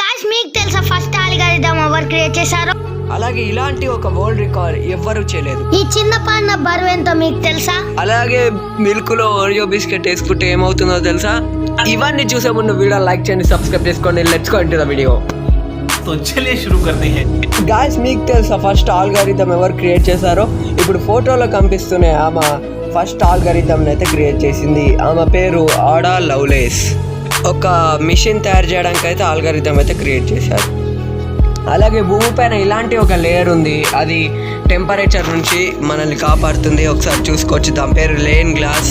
Guys మీకు తెలుసా first algorithm ఎవరు క్రియేట్ చేశారో? అలాగే ఇలాంటి ఒక వరల్డ్ రికార్డ్ ఎవ్వరూ చేయలేదు. ఈ చిన్న పాన్న బరువు ఎంతో మీకు తెలుసా? అలాగే మిల్క్ లో ఓరియో బిస్కెట్ వేసుకుంటే ఏమవుతుందో తెలుసా? ఇవన్నీ చూసే ముందు వీడియో లైక్ చేయండి, సబ్స్క్రైబ్ చేసుకోండి. Let's go into the video. तो चलिए शुरू करते हैं. గాయ్స్ మీకు తెలుసా ఫస్ట్ ఆల్గారిథం ఎవరు క్రియేట్ చేశారో? ఇప్పుడు ఫోటోలో కనిపిస్తున్నాయి ఆమె ఫస్ట్ ఆల్గారిథం అయితే క్రియేట్ చేసింది. ఆమె పేరు ఆడా లవ్లేస్. ఒక మిషన్ తయారు చేయడానికి అయితే ఆల్గారిథం అయితే క్రియేట్ చేశారు. అలాగే భూమి పైన ఇలాంటి ఒక లేయర్ ఉంది, అది టెంపరేచర్ నుంచి మనల్ని కాపాడుతుంది. ఒకసారి చూసుకోవచ్చు. దాని పేరు లేన్ గ్లాస్.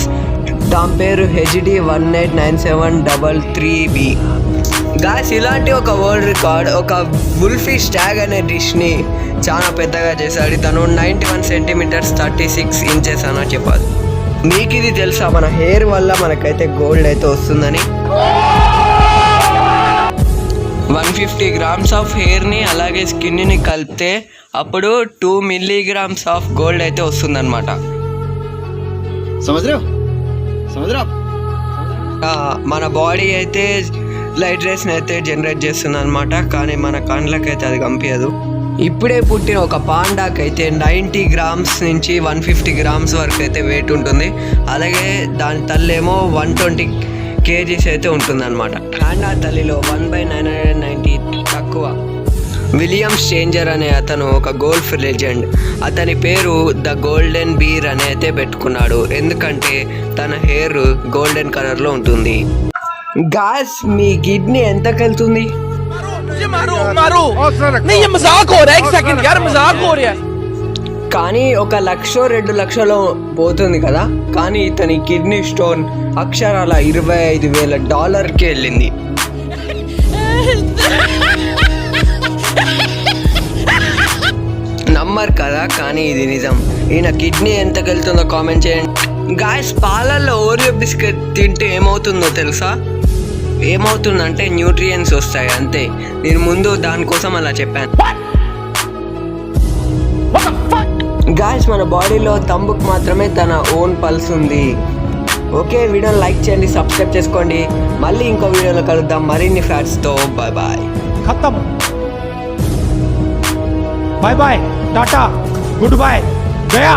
దాని పేరు HD 189733B. గాయ్స్ ఇలాంటి ఒక వరల్డ్ రికార్డ్ ఒక వుల్ఫిష్ ట్యాగ్ అనే డిష్ని చాలా పెద్దగా చేశాడు. తను 91 సెంటీమీటర్స్ 36 ఇంచెస్ అని చెప్పాలి. మీకు ఇది తెలుసా? మన హెయిర్ వల్ల మనకైతే గోల్డ్ అయితే వస్తుందని. 150 గ్రామ్స్ ఆఫ్ హెయిర్ని అలాగే స్కిన్ని కలిపితే అప్పుడు 2 మిల్లీగ్రామ్స్ ఆఫ్ గోల్డ్ అయితే వస్తుందన్నమాట. మన బాడీ అయితే లైట్ రేస్ని అయితే జనరేట్ చేస్తుంది అనమాట, కానీ మన కండ్లకైతే అది కనిపించదు. ఇప్పుడే పుట్టిన ఒక పాండాకి అయితే 90 గ్రామ్స్ నుంచి 150 గ్రామ్స్ వరకు అయితే వెయిట్ ఉంటుంది. అలాగే దాని తల్లేమో 120 kgs అయితే ఉంటుంది అనమాట. పాండా తల్లిలో 1/990 తక్కువ. విలియం స్ట్రేంజర్ అనే అతను ఒక గోల్ఫ్ లెజెండ్. అతని పేరు ద గోల్డెన్ బీర్ అని అయితే పెట్టుకున్నాడు, ఎందుకంటే తన హెయిర్ గోల్డెన్ కలర్లో ఉంటుంది. గాయ్స్ మీ కిడ్నీ ఎంతకి వెళ్తుంది? కానీ 1 లక్ష 2 లక్షలో పోతుంది కదా, కానీ ఇతని కిడ్నీ స్టోన్ అక్షరాల $25,000కి వెళ్ళింది. నమ్మరు కదా, కానీ ఇది నిజం. ఈయన కిడ్నీ ఎంతకి వెళ్తుందో కామెంట్ చేయండి. గాయ్స్ పాలల్లో ఓరియో బిస్కెట్ తింటే ఏమవుతుందో తెలుసా? ఏమవుతుందంటే న్యూట్రియన్స్ వస్తాయి అంతే. నేను ముందు దానికోసం అలా చెప్పాను. గాయ్స్ మన బాడీలో తంబుకు మాత్రమే తన ఓన్ పల్స్ ఉంది. ఓకే, వీడియోని లైక్ చేయండి, సబ్స్క్రైబ్ చేసుకోండి. మళ్ళీ ఇంకో వీడియోలో కలుద్దాం మరిన్ని ఫ్యాక్ట్స్తో. Bye bye. खत्म. Bye bye, tata, goodbye, गया.